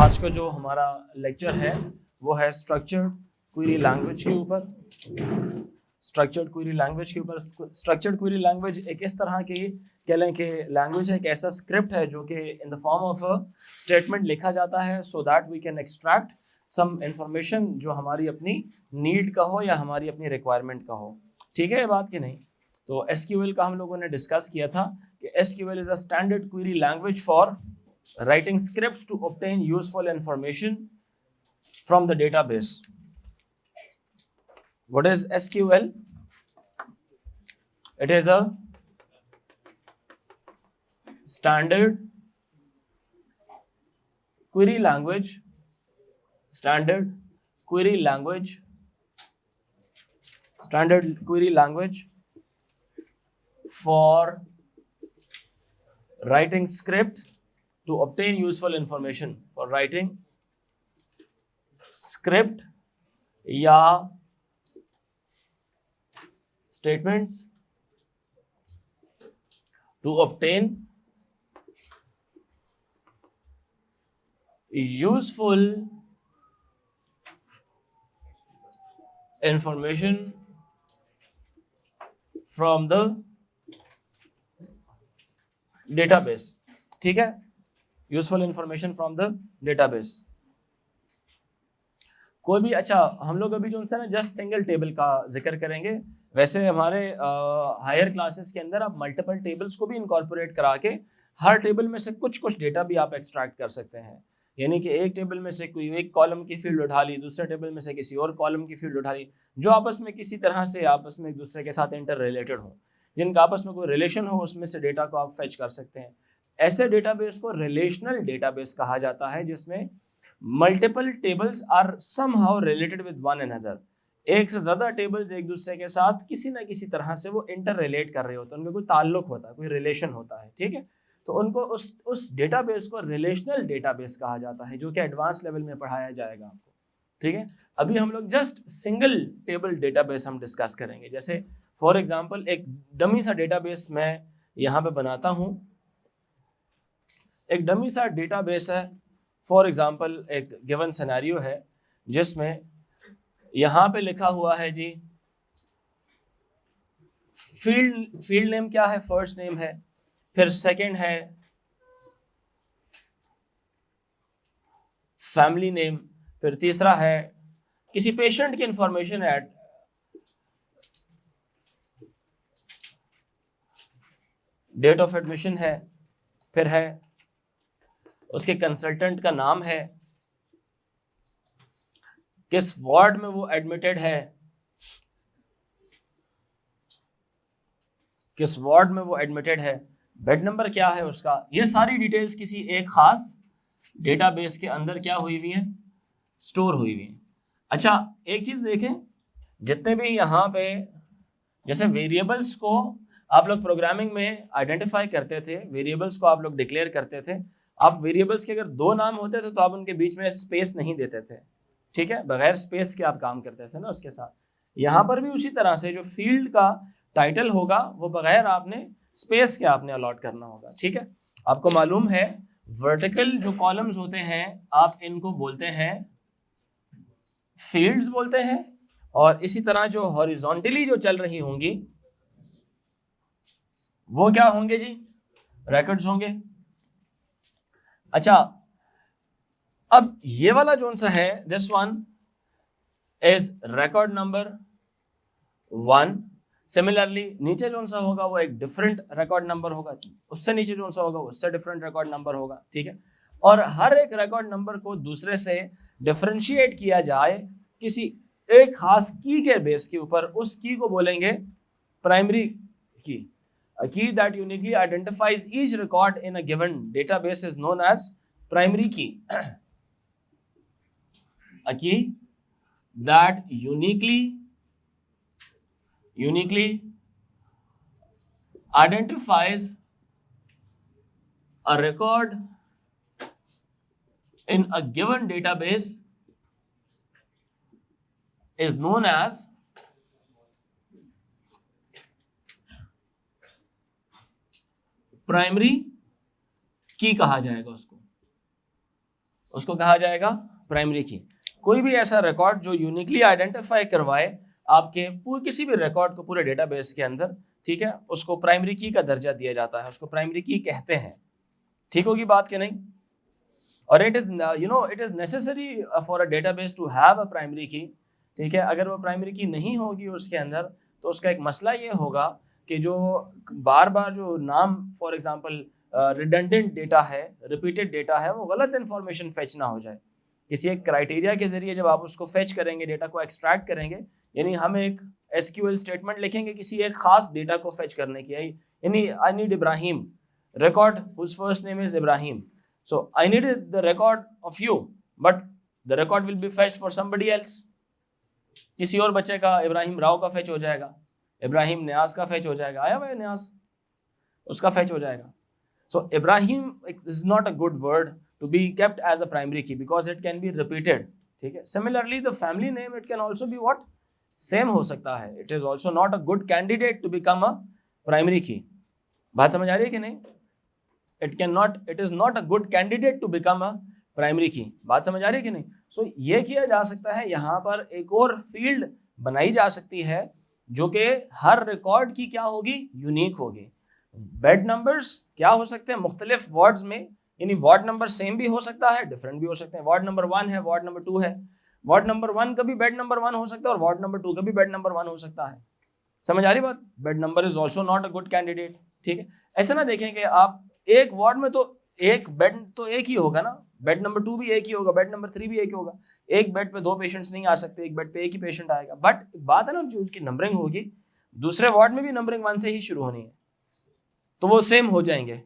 आज का जो हमारा लेक्चर है वो है स्ट्रक्चर्ड क्वेरी लैंग्वेज के ऊपर। स्ट्रक्चर्ड क्वेरी लैंग्वेज के ऊपर स्ट्रक्चर्ड क्वेरी लैंग्वेज एक इस तरह की कह लें कि लैंग्वेज है, एक ऐसा स्क्रिप्ट है जो कि in the form of a statement लिखा जाता है so that we can extract some information जो हमारी अपनी नीड का हो या हमारी अपनी रिक्वायरमेंट का हो। ठीक है ये बात कि नहीं? तो एसक्यूएल का हम लोगों ने डिस्कस किया था कि SQL is a standard query language for writing scripts to obtain useful information from the database. What is SQL? It is a standard query language, standard query language for writing script to obtain useful information, for writing script या statements to obtain useful information from the database। ठीक है, useful information from the database. कोई भी अच्छा, हम लोग अभी जो है ना जस्ट सिंगल टेबल का जिक्र करेंगे। वैसे हमारे हायर क्लासेस के अंदर आप मल्टीपल टेबल्स को भी इनकॉर्पोरेट करा के हर टेबल में से कुछ कुछ डेटा भी आप एक्सट्रैक्ट कर सकते हैं। यानी कि एक टेबल में से कोई एक कॉलम की फील्ड उठा ली, दूसरे टेबल में से किसी और कॉलम की फील्ड उठा ली, जो आपस में किसी तरह से आपस में एक दूसरे के साथ इंटर रिलेटेड हो, जिनका आपस में कोई रिलेशन हो, उसमें से डेटा को आप फेच कर सकते हैं। ऐसे डेटाबेस को रिलेशनल डेटाबेस कहा जाता है जिसमें multiple tables are somehow related with one another. एक से ज्यादा टेबल्स एक दूसरे के साथ किसी ना किसी तरह से वो इंटर रिलेट कर रहे होते हैं, उनका कोई ताल्लुक होता है, कोई रिलेशन होता है। ठीक है, तो उनको उस डेटाबेस को रिलेशनल डेटाबेस कहा जाता है, जो कि एडवांस लेवल में पढ़ाया जाएगा आपको। ठीक है, अभी हम लोग जस्ट सिंगल टेबल डेटाबेस हम डिस्कस करेंगे। जैसे फॉर एग्जाम्पल एक डमी सा डेटाबेस मैं यहाँ पे बनाता हूँ। एक डमी सा डेटाबेस है, फॉर एग्जांपल एक गिवन सिनेरियो है जिसमें यहाँ पे लिखा हुआ है जी फील्ड नेम क्या है, फर्स्ट नेम है, फिर सेकंड है फैमिली नेम, फिर तीसरा है किसी पेशेंट की इंफॉर्मेशन है, डेट ऑफ एडमिशन है, फिर है उसके कंसल्टेंट का नाम है, किस वार्ड में वो एडमिटेड है, किस वार्ड में वो एडमिटेड है, बेड नंबर क्या है उसका। ये सारी डिटेल्स किसी एक खास डेटाबेस के अंदर क्या हुई हुई है, स्टोर हुई हुई है। अच्छा एक चीज देखें, जितने भी यहाँ पे जैसे वेरिएबल्स को आप लोग प्रोग्रामिंग में आइडेंटिफाई करते थे, वेरिएबल्स को आप लोग डिक्लेयर करते थे। आप वेरिएबल्स के अगर दो नाम होते थे तो आप उनके बीच में स्पेस नहीं देते थे। ठीक है, बगैर स्पेस के आप काम करते थे ना उसके साथ। यहाँ पर भी उसी तरह से जो फील्ड का टाइटल होगा वो बगैर आपने स्पेस के आपने अलॉट करना होगा। ठीक है, आपको मालूम है वर्टिकल जो कॉलम्स होते हैं आप इनको बोलते हैं फील्ड्स बोलते हैं, और इसी तरह जो हॉरिजॉन्टली जो चल रही होंगी वो क्या होंगे जी, रिकॉर्ड्स होंगे। अच्छा अब ये वाला जोन सा है, this one is record number 1। Similarly नीचे जोन सा होगा वो एक डिफरेंट रिकॉर्ड नंबर होगा, उससे नीचे जोन सा होगा उससे डिफरेंट रिकॉर्ड नंबर होगा। ठीक है, और हर एक रिकॉर्ड नंबर को दूसरे से डिफरेंशिएट किया जाए किसी एक खास की के बेस के ऊपर, उस की को बोलेंगे प्राइमरी की। A key that uniquely identifies each record in a given database is known as primary key. A key that uniquely identifies a record in a given database is known as primary की कहा जाएगा उसको। उसको कहा जाएगा primary की। कोई भी ऐसा रिकॉर्ड जो यूनिकली आइडेंटिफाई करवाए आपके पूरे किसी भी रिकॉर्ड को पूरे डेटाबेस के अंदर, ठीक है, उसको प्राइमरी की का दर्जा दिया जाता है, उसको प्राइमरी की कहते हैं। ठीक होगी बात कि नहीं? और it is it is necessary for a database to have a primary key, ठीक है। अगर वो प्राइमरी की नहीं होगी उसके अंदर तो उसका एक मसला ये होगा कि जो बार बार जो नाम फॉर एग्जांपल रिडंडेंट डेटा है, रिपीटेड डेटा है, वो गलत इंफॉर्मेशन फेच ना हो जाए। किसी एक क्राइटेरिया के जरिए जब आप उसको फेच करेंगे, डेटा को एक्सट्रैक्ट करेंगे, यानी हम एक एसक्यूएल स्टेटमेंट लिखेंगे किसी एक खास डेटा को फेच करने की, यानी I need Ibrahim record whose first name is Ibrahim. So I needed the record of you, but the record will be fetched for somebody else. किसी और बच्चे का इब्राहिम राव का फेच हो जाएगा, इब्राहिम न्याज का फेच हो जाएगा, आया भाई न्याज, उसका फेच हो जाएगा। So Ibrahim is not a good word to be kept as a primary key because it can be repeated. ठीक है। Similarly the family name it can also be what? Same हो सकता है। It is also not a good candidate to become a primary key. बात समझ आ रही है कि नहीं? It is not a good candidate to become a primary key. बात समझ आ रही है कि नहीं? So ये किया जा सकता है, यहाँ पर एक और फील्ड बनाई जा सकती है जो कि हर रिकॉर्ड की क्या होगी? यूनिक होगी। बेड नंबर्स क्या हो सकते हैं मुख्तलिफ वार्ड्स में, यानी वार्ड नंबर सेम भी हो सकता है, डिफरेंट भी हो सकते हैं। वार्ड नंबर 1 है, वार्ड नंबर 2 है, वार्ड नंबर 1 का भी बेड नंबर 1 हो सकता है और वार्ड नंबर 2 का भी बेड नंबर 1 हो सकता है। समझ आ रही बात? Bed number is also not a good candidate. ठीक है, ऐसा ना देखें कि आप एक वार्ड में तो एक बेड तो एक ही होगा ना, बेड नंबर 2 भी एक ही होगा, बेड नंबर 3 भी एक ही होगा। एक बेड पे 2 पेशेंट्स नहीं आ सकते, एक बेड पे एक ही पेशेंट आएगा। बट बात है ना, जो उसकी नंबरिंग होगी दूसरे वार्ड में भी नंबरिंग 1 से ही शुरू होनी है, तो वो सेम हो जाएंगे।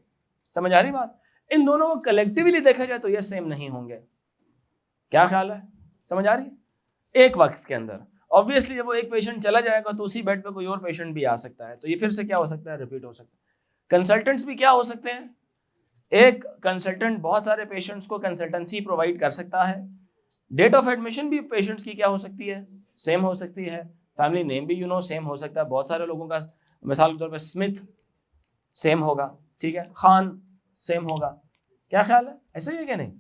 समझ आ रही बात? इन दोनों को कलेक्टिवली देखा जाए तो ये सेम नहीं होंगे। क्या ख्याल है? समझ आ रही है? एक वक्त के अंदर ऑब्वियसली जब वो एक पेशेंट चला जाएगा तो उसी बेड पे कोई और पेशेंट भी आ सकता है, तो ये फिर से क्या हो सकता है? रिपीट हो सकता है। कंसल्टेंट्स भी क्या हो सकते हैं? एक कंसल्टेंट बहुत सारे पेशेंट्स को कंसल्टेंसी प्रोवाइड कर सकता है। डेट ऑफ एडमिशन भी पेशेंट्स की क्या हो सकती है? सेम हो सकती है। फैमिली नेम भी सेम हो सकता है। बहुत सारे लोगों का मिसाल के तौर पर स्मिथ सेम होगा, ठीक है, खान सेम होगा। क्या ख्याल है? ऐसा ही है क्या नहीं?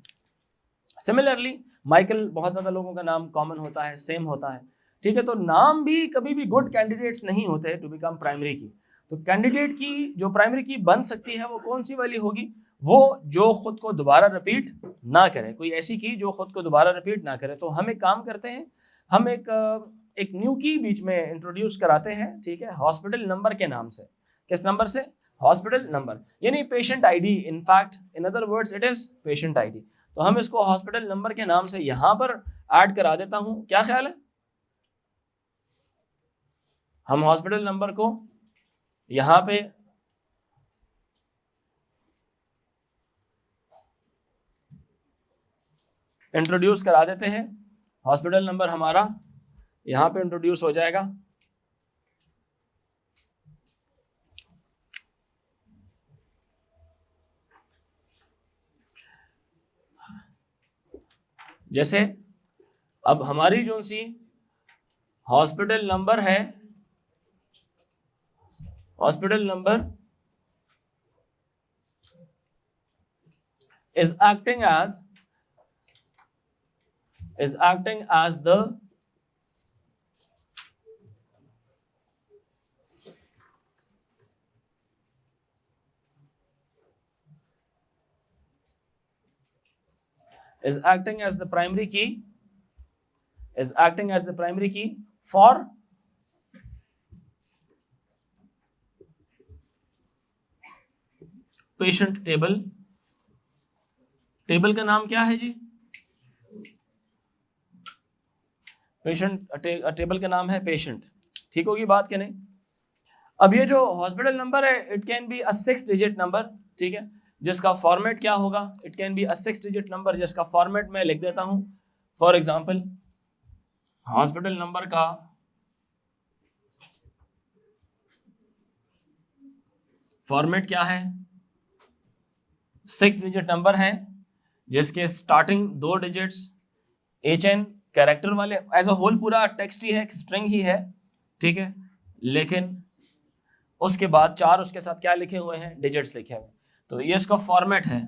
सिमिलरली माइकल, बहुत ज़्यादा लोगों का नाम कॉमन होता है, सेम होता है, ठीक है। तो नाम भी कभी भी गुड कैंडिडेट्स नहीं होते टू बिकम प्राइमरी की। तो कैंडिडेट की जो प्राइमरी की बन सकती है वो कौन सी वाली होगी? वो जो खुद को दोबारा रिपीट ना करे, कोई ऐसी की जो खुद को दोबारा रिपीट ना करे। तो हम एक काम करते हैं, हम एक न्यू की बीच में इंट्रोड्यूस कराते हैं, ठीक है, हॉस्पिटल नंबर के नाम से। किस नंबर से? हॉस्पिटल नंबर, यानी patient ID. In fact in other words it is patient ID. तो हम इसको हॉस्पिटल नंबर के नाम से यहां पर ऐड करा देता हूं। क्या ख्याल है? हम हॉस्पिटल नंबर को यहां पे इंट्रोड्यूस करा देते हैं। हॉस्पिटल नंबर हमारा यहां पे इंट्रोड्यूस हो जाएगा। जैसे अब हमारी जो सी हॉस्पिटल नंबर है, hospital number is acting as the is acting as the primary key, is acting as the primary key for patient table. Table का नाम क्या है जी? पेशेंट टेबल का नाम है पेशेंट। ठीक होगी बात कि नहीं? अब ये जो हॉस्पिटल नंबर है it can be a 6 digit number, ठीक है, जिसका फॉर्मेट क्या होगा? It can be a 6 digit number जिसका फॉर्मेट मैं लिख देता हूं। फॉर एग्जांपल हॉस्पिटल नंबर का फॉर्मेट क्या है? 6 डिजिट नंबर है जिसके स्टार्टिंग 2 डिजिट्स HN कैरेक्टर वाले, एज अ होल पूरा टेक्स्ट ही है, स्ट्रिंग ही है, ठीक है, लेकिन उसके बाद 4 उसके साथ क्या लिखे हुए हैं? डिजिट्स लिखे हुए हैं। तो ये इसका फॉर्मेट है।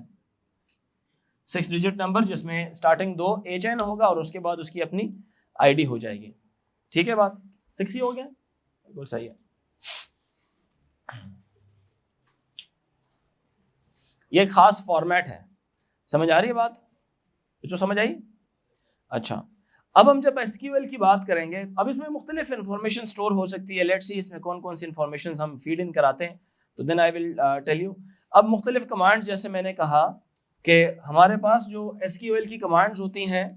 6 डिजिट नंबर जिसमें स्टार्टिंग 2 HN होगा और उसके बाद उसकी अपनी आईडी हो जाएगी। ठीक है बात, 6 ही हो गया, बिल्कुल सही है। ये खास फॉर्मेट है, समझ आ रही है बात, जो समझ आई? अच्छा, अब हम जब SQL की बात करेंगे, अब इसमें मुख्तलिफ इंफॉर्मेशन स्टोर हो सकती है। लेट्स सी इसमें कौन कौन सी इंफॉर्मेशन हम फीड इन कराते हैं, तो then I will tell you. अब मुख्तलिफ कमांड, जैसे मैंने कहा कि हमारे पास जो SQL की कमांड्स होती हैं,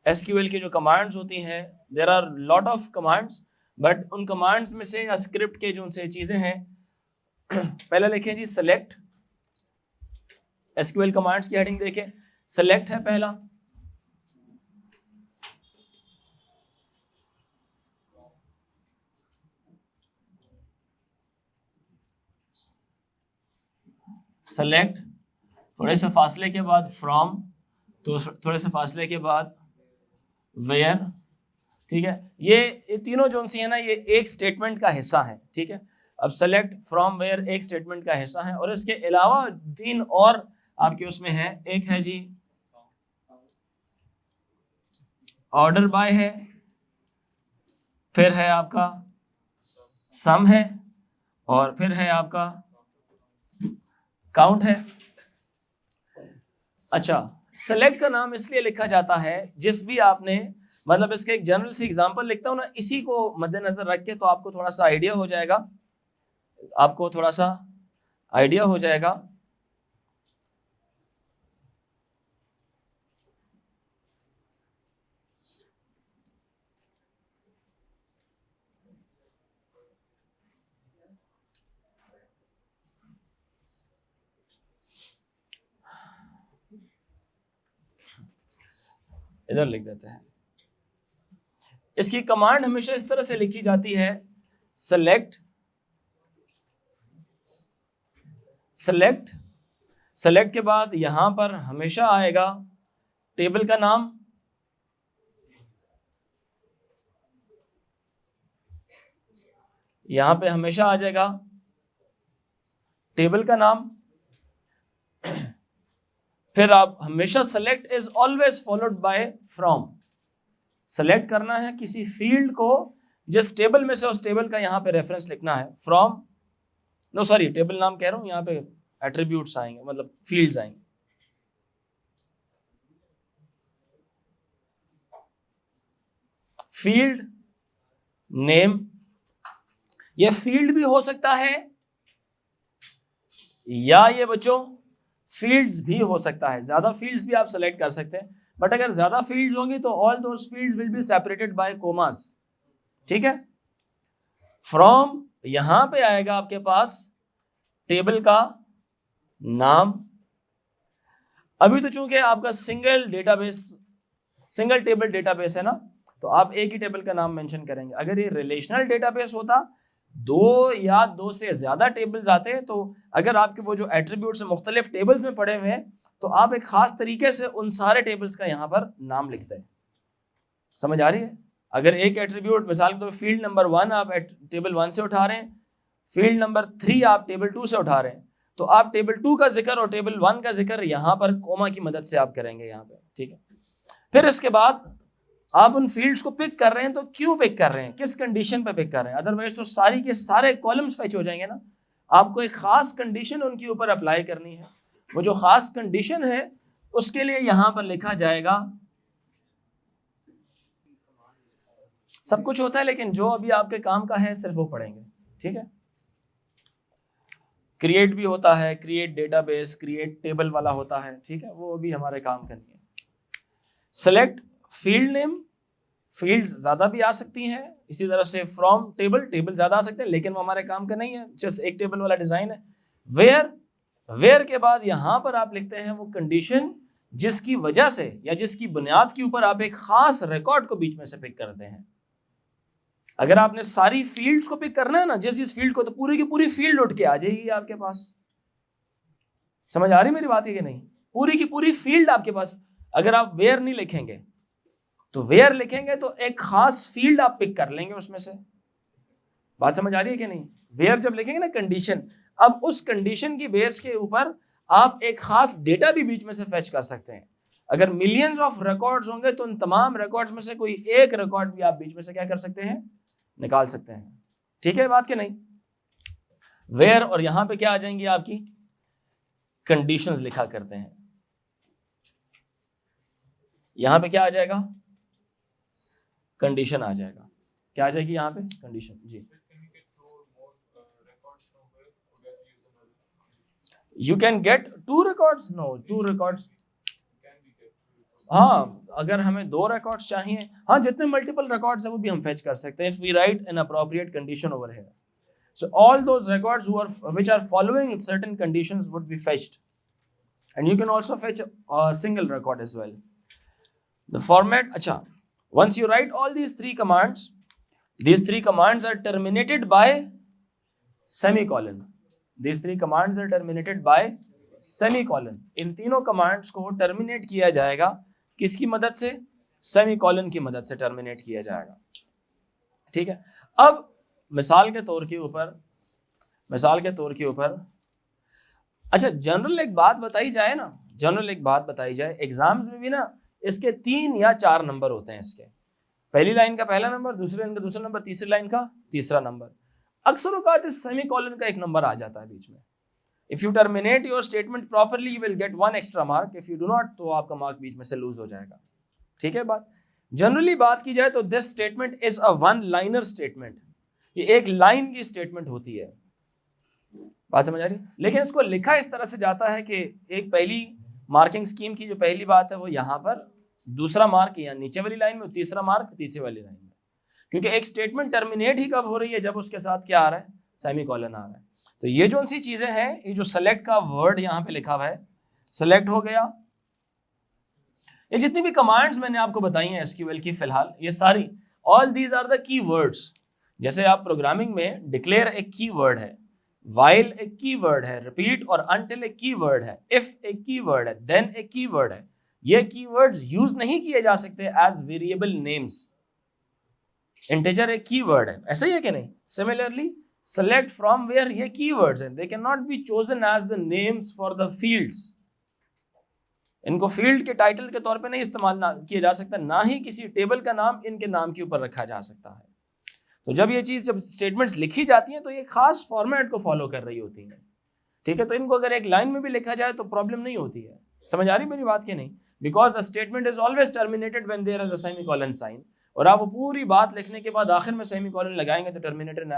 SQL की जो कमांड्स होती हैं, there are lot of commands, but उन कमांड्स में से या स्क्रिप्ट के जो से चीज़ें हैं पहले लिखें जी सेलेक्ट। SQL कमांड्स की हेडिंग देखें, सेलेक्ट है पहला, सेलेक्ट, थोड़े से फासले के बाद फ्रॉम, तो थोड़े से फासले के बाद वेयर। ठीक है, ये तीनों जो सी है ना, ये एक स्टेटमेंट का हिस्सा है। ठीक है, अब सेलेक्ट, फ्रॉम, वेयर एक स्टेटमेंट का हिस्सा है, और इसके अलावा 3 और आपके उसमें है। एक है जी ऑर्डर बाय है, फिर है आपका सम है, और फिर है आपका काउंट है। अच्छा, सेलेक्ट का नाम इसलिए लिखा जाता है, जिस भी आपने, मतलब इसके एक जनरल सी एग्जांपल लिखता हूं ना, इसी को मद्देनजर रख के, तो आपको थोड़ा सा आइडिया हो जाएगा, आपको थोड़ा सा आइडिया हो जाएगा। इधर लिख देते हैं। इसकी कमांड हमेशा इस तरह से लिखी जाती है, सेलेक्ट, सेलेक्ट, सेलेक्ट के बाद यहां पर हमेशा आएगा टेबल का नाम, यहां पे हमेशा आ जाएगा टेबल का नाम, फिर आप हमेशा select is always followed by from. Select करना है किसी फील्ड को, जिस टेबल में से उस टेबल का यहां पे रेफरेंस लिखना है। फ्रॉम, नो सॉरी, टेबल नाम कह रहा हूं, यहां पे एट्रीब्यूट्स आएंगे, मतलब फील्ड्स आएंगे। फील्ड नेम, ये फील्ड भी हो सकता है, या ये बच्चों फील्ड्स भी हो सकता है। ज्यादा फील्ड्स भी आप सेलेक्ट कर सकते हैं, बट अगर ज्यादा फील्ड्स होंगी तो all those fields will be separated by commas. ठीक है, फ्रॉम यहां पे आएगा आपके पास टेबल का नाम। अभी तो चूंकि आपका single database, single table database है ना, तो आप एक ही टेबल का नाम मेंशन करेंगे। अगर ये रिलेशनल डेटाबेस होता, 2 या 2 से ज्यादा टेबल्स आते हैं, तो अगर आपके वो जो एट्रीब्यूट्स मुख्तलिफ टेबल्स में पड़े हुए हैं, तो आप एक खास तरीके से उन सारे टेबल्स का यहाँ पर नाम लिखते हैं। समझ आ रही है? अगर एक एट्रीब्यूट, मिसाल के तौर पर फील्ड नंबर 1 आप टेबल 1 से उठा रहे हैं, फील्ड नंबर 3 आप टेबल 2 से उठा रहे हैं, तो आप टेबल 2 का जिक्र और टेबल 1 का जिक्र यहाँ पर कोमा की मदद से आप करेंगे यहाँ पे। ठीक है, फिर इसके बाद आप उन फील्ड्स को पिक कर रहे हैं, तो क्यों पिक कर रहे हैं, किस कंडीशन पे पिक कर रहे हैं? अदरवाइज तो सारी के सारे कॉलम्स फेच हो जाएंगे ना। आपको एक खास कंडीशन उनके ऊपर अप्लाई करनी है। वो जो खास कंडीशन है उसके लिए यहां पर लिखा जाएगा, सब कुछ होता है, लेकिन जो अभी आपके काम का है सिर्फ वो पढ़ेंगे। ठीक है, क्रिएट भी होता है, क्रिएट डेटाबेस, क्रिएट टेबल वाला होता है। ठीक है, वो अभी हमारे काम का नहीं है। सेलेक्ट फील्ड नेम, फील्ड ज्यादा भी आ सकती हैं, इसी तरह से फ्रॉम टेबल, टेबल ज्यादा आ सकते हैं, लेकिन वो हमारे काम का नहीं है, जस्ट एक टेबल वाला डिजाइन है। वेयर, वेयर के बाद यहां पर आप लिखते हैं वो कंडीशन जिसकी वजह से या जिसकी बुनियाद के ऊपर आप एक खास रिकॉर्ड को बीच में से पिक करते हैं। अगर आपने सारी फील्ड्स को पिक करना है ना, जिस फील्ड को, तो पूरी की पूरी फील्ड उठ के आ जाएगी आपके पास। समझ आ रही मेरी बात है कि नहीं? पूरी की पूरी फील्ड आपके पास। अगर आप वेयर नहीं लिखेंगे, तो वेयर लिखेंगे तो एक खास फील्ड आप पिक कर लेंगे उसमें से। बात समझ आ रही है कि नहीं? वेयर जब लिखेंगे ना कंडीशन, अब उस कंडीशन की बेस के ऊपर आप एक खास डेटा भी बीच में से फेच कर सकते हैं। अगर मिलियंस ऑफ रिकॉर्ड्स होंगे तो उन तमाम रिकॉर्ड्स में से कोई एक रिकॉर्ड भी आप बीच में से क्या कर सकते हैं, निकाल सकते हैं। ठीक है बात कि नहीं? वेयर और यहां पे क्या आ जाएंगी आपकी कंडीशंस लिखा करते हैं। यहां पे क्या आ जाएगा, कंडीशन आ जाएगा। क्या आ जाएगी यहां पे, कंडीशन। जी, you can get 2 records, no 2 records. हाँ, अगर हमें 2 रिकॉर्ड्स चाहिए, हाँ जितने मल्टीपल रिकॉर्ड्स हैं वो भी हम फेच कर सकते हैं if we write an appropriate condition over here. So all those records which are following certain conditions would be fetched, and you can also fetch a single record as well. The format, अच्छा, once you write all these 3 commands, these 3 commands are terminated by semicolon. These 3 commands are terminated by semicolon. इन तीनों commands को terminate किया जाएगा किसकी मदद से, semicolon की मदद से टर्मिनेट किया जाएगा। ठीक है, अब मिसाल के तौर के ऊपर अच्छा जनरल एक बात बताई जाए ना, एग्जाम्स में भी ना इसके 3 या 4 नंबर होते हैं। इसके पहली लाइन का पहला नंबर, दूसरी लाइन का दूसरा नंबर, तीसरी लाइन का तीसरा नंबर। अक्सर औकात इस सेमीकोलन का एक नंबर आ जाता है बीच में। If you terminate your statement properly, you will get 1 extra mark. If you do not, तो आपका मार्क बीच में से लूज हो जाएगा। ठीक है बात। जनरली बात की जाए तो this statement is a 1-liner statement. ये एक लाइन की स्टेटमेंट होती है, बात समझ आ रही? लेकिन इसको लिखा इस तरह से जाता है कि एक पहली मार्किंग स्कीम की जो पहली बात है वो यहाँ पर, दूसरा मार्क यहाँ नीचे वाली लाइन में, तीसरा मार्क तीसरी वाली लाइन में। क्योंकि एक स्टेटमेंट टर्मिनेट ही कब हो रही है, जब उसके साथ क्या आ रहा है, सेमीकोलन आ रहा है। तो ये जो सी चीजें हैं, ये जो सेलेक्ट का वर्ड यहाँ पे लिखा हुआ है, सेलेक्ट हो गया। ये जितनी भी कमांड्स मैंने आपको बताई हैं एसक्यूएल की फिलहाल, ये सारी, all these are the keywords. जैसे आप प्रोग्रामिंग में डिक्लेयर एक की वर्ड है, वाइल एक की वर्ड है, रिपीट और अनटिल एक की वर्ड है, इफ एक की वर्ड है, देन एक की वर्ड है। ये की वर्ड्स यूज नहीं किए जा सकते एज वेरिएबल नेम्स। इंटीजर एक की वर्ड है, ऐसा ही है कि नहीं? सिमिलरली select from where ये keywords हैं, they cannot be chosen as the names for the fields. इनको फील्ड के टाइटल के तौर पे नहीं इस्तेमाल किया जा सकता, ना ही किसी टेबल का नाम इनके नाम के ऊपर रखा जा सकता है। तो जब स्टेटमेंट्स लिखी जाती हैं तो ये खास फॉर्मेट को फॉलो कर रही होती हैं। ठीक है, तो इनको अगर एक लाइन में भी लिखा जाए तो प्रॉब्लम नहीं होती है। समझ आ रही मेरी बात की नहीं? Because the statement is always terminated when there is a semicolon sign, और आप वो पूरी बात लिखने के बाद आखिर में सेमीकोलन लगाएंगे तो टर्मिनेटेड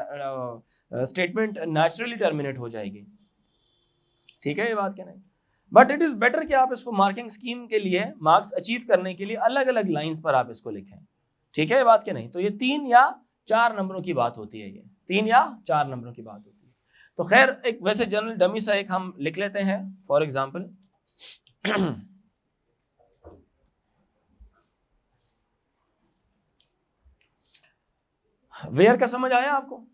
स्टेटमेंट नेचुरली टर्मिनेट हो जाएगी। ठीक है, ये बात क्या नहीं? बट इट इज बेटर कि आप इसको मार्किंग स्कीम के लिए, मार्क्स अचीव करने के लिए अलग अलग लाइंस पर आप इसको लिखें। ठीक है, ये बात क्या नहीं? तो ये 3 या 4 नंबरों की बात होती है, ये 3 या 4 नंबरों की बात होती है। तो खैर, एक वैसे जनरल डमी सा एक हम लिख लेते हैं, फॉर एग्जाम्पल वेयर का समझ आया आपको?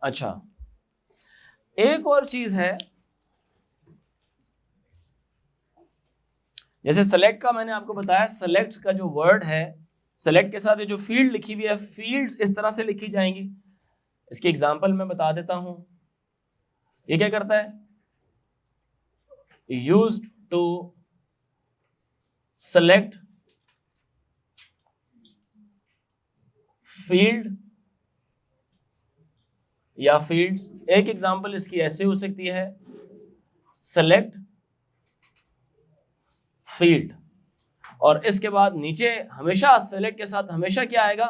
अच्छा, एक और चीज है, जैसे सेलेक्ट का मैंने आपको बताया, सेलेक्ट का जो वर्ड है, सेलेक्ट के साथ ये जो फील्ड लिखी हुई है, फील्ड्स इस तरह से लिखी जाएंगी। इसकी एग्जांपल मैं बता देता हूं। ये क्या करता है, यूज्ड टू सेलेक्ट फील्ड या फील्ड्स। एक एग्जांपल इसकी ऐसे हो सकती है, सेलेक्ट फील्ड, और इसके बाद नीचे हमेशा सेलेक्ट के साथ हमेशा क्या आएगा,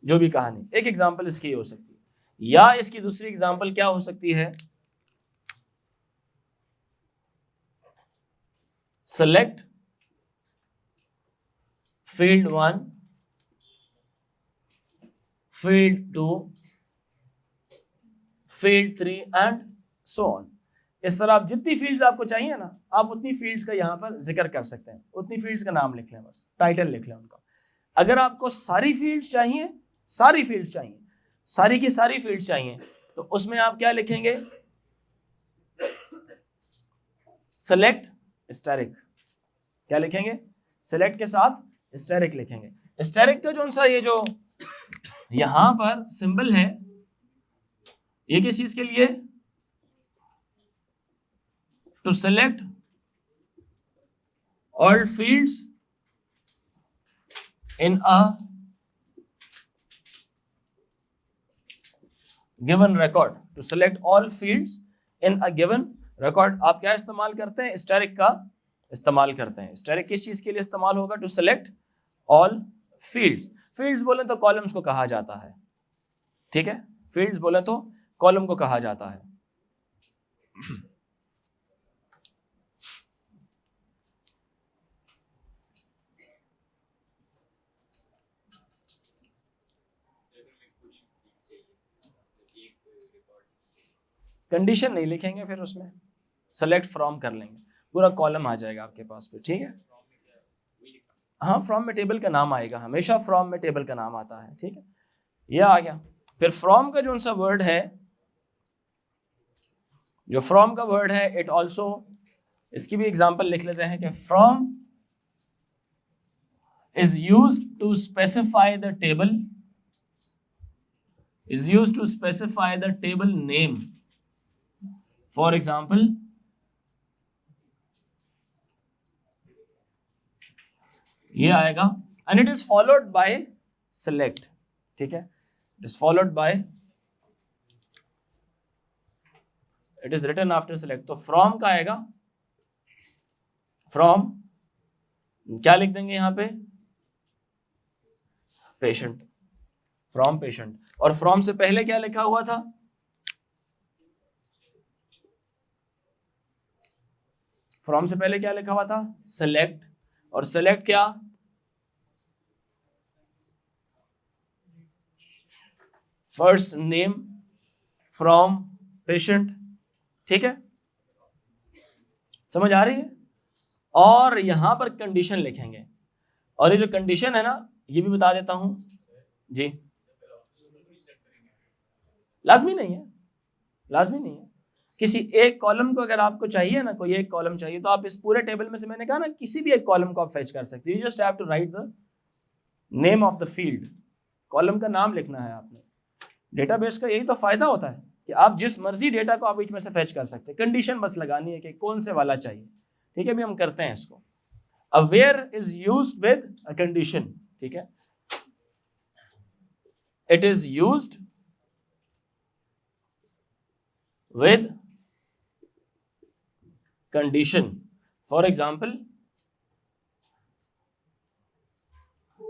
जो भी कहानी। एक एग्जांपल इसकी हो सकती है, या इसकी दूसरी एग्जांपल क्या हो सकती है, select field 1, field 2, field 3 and so on. इस तरह आप जितनी फील्ड्स आपको चाहिए ना, आप उतनी फील्ड्स का यहाँ पर जिक्र कर सकते हैं, उतनी फील्ड्स का नाम लिख लें, बस टाइटल लिख लें उनका। अगर आपको सारी फील्ड्स चाहिए, सारी की सारी फील्ड्स चाहिए, तो उसमें आप क्या लिखेंगे, सेलेक्ट स्टेरिक। क्या लिखेंगे, सेलेक्ट के साथ स्टेरिक लिखेंगे। स्टेरिक का जो सा ये जो यहां पर सिंबल है, ये किस चीज के लिए, to select all fields in a given record. To select all fields in a given record. आप क्या इस्तेमाल करते हैं, स्टेरिक का इस्तेमाल करते हैं। स्टेरिक किस चीज के लिए इस्तेमाल होगा, to select all fields. Fields बोले तो कॉलम्स को कहा जाता है, ठीक है, फील्ड्स बोले तो कॉलम को कहा जाता है। कंडीशन नहीं लिखेंगे, फिर उसमें सेलेक्ट फ्रॉम कर लेंगे, पूरा कॉलम आ जाएगा आपके पास पे, ठीक है। हाँ, फ्रॉम में टेबल का नाम आएगा, हमेशा फ्रॉम में टेबल का नाम आता है, ठीक है, ये आ गया। फिर फ्रॉम का जो सा वर्ड है, जो फ्रॉम का वर्ड है, इट ऑल्सो, इसकी भी एग्जांपल लिख लेते हैं कि from is used to specify the table, is used to specify the table name. For example, ये आएगा, and it is followed by select, ठीक है, it is followed by, it is written after select। तो from का आएगा, from क्या लिख देंगे यहां पे, पेशेंट, फ्रॉम पेशेंट। और फ्रॉम से पहले क्या लिखा हुआ था, फ्रॉम से पहले क्या लिखा हुआ था, सेलेक्ट। और सेलेक्ट क्या, फर्स्ट नेम फ्रॉम पेशेंट, ठीक है, समझ आ रही है। और यहां पर कंडीशन लिखेंगे, और ये जो कंडीशन है ना, ये भी बता देता हूं जी, लाजमी नहीं है, लाजमी नहीं है। किसी एक कॉलम को अगर आपको चाहिए ना, कोई एक कॉलम चाहिए, तो आप इस पूरे टेबल में से, मैंने कहा ना, किसी भी एक कॉलम को आप फेच कर सकते हो। You just have to write the name of the field, column का नाम लिखना है आपने। डेटाबेस का यही तो फायदा होता है कि आप जिस मर्जी डेटा को आप बीच में से फेच कर सकते हैं, कंडीशन बस लगानी है कि कौन से वाला चाहिए, ठीक है। अभी हम करते हैं इसको। अब where is used with a condition, ठीक है, it is used with condition। For example,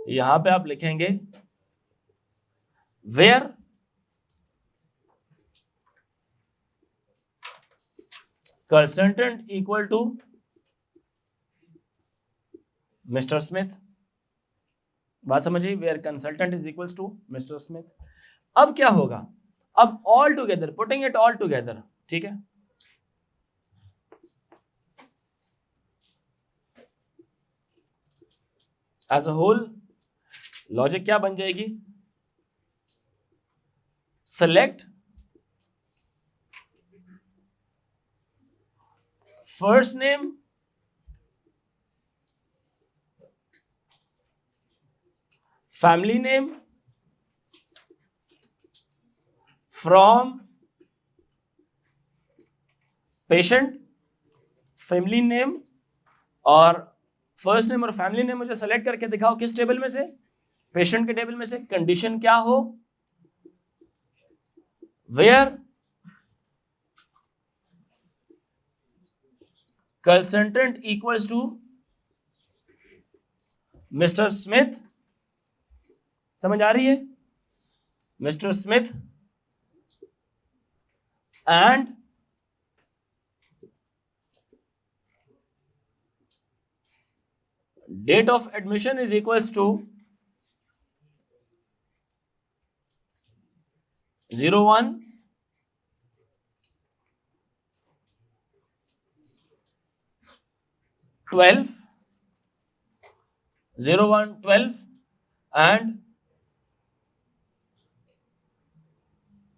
यहां पे आप लिखेंगे where consultant equal to Mr. Smith। बात समझिए, where consultant is equals to Mr. Smith। अब क्या होगा, अब all together, putting it all together, ठीक है, एज अ होल लॉजिक क्या बन जाएगी, select first name family name from patient, family name और फर्स्ट नेम और फैमिली नेम मुझे सेलेक्ट करके दिखाओ किस टेबल में से, पेशेंट के टेबल में से। कंडीशन क्या हो, where consultant equals to mister Smith. समझ आ रही है, mister Smith and date of admission is equals to 01 12 01 12 and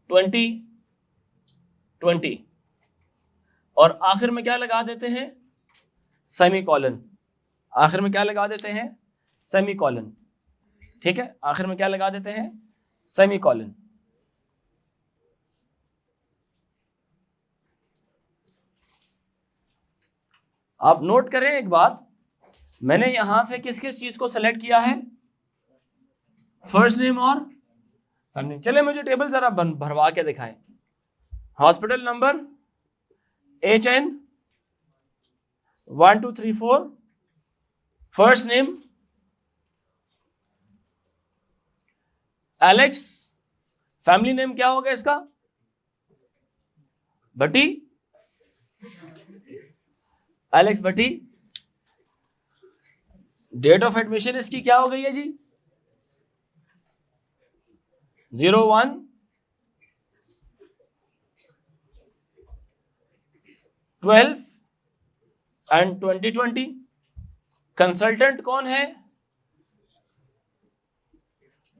20 20 और आखिर में क्या लगा देते हैं, सेमीकोलन। आखिर में क्या लगा देते हैं, सेमीकोलन। ठीक है, आखिर में क्या लगा देते हैं, सेमीकोलन। आप नोट करें एक बात, मैंने यहां से किस किस चीज को सेलेक्ट किया है, फर्स्ट नेम और फैमिली। चले मुझे टेबल जरा भरवा के दिखाएं। Hospital number HN 1 2 3 4, first name Alex, family name क्या होगा इसका, Bhatti, Alex Bhatti. Date of admission इसकी क्या हो गई है जी, 01 12 एंड 2020। कंसल्टेंट कौन है,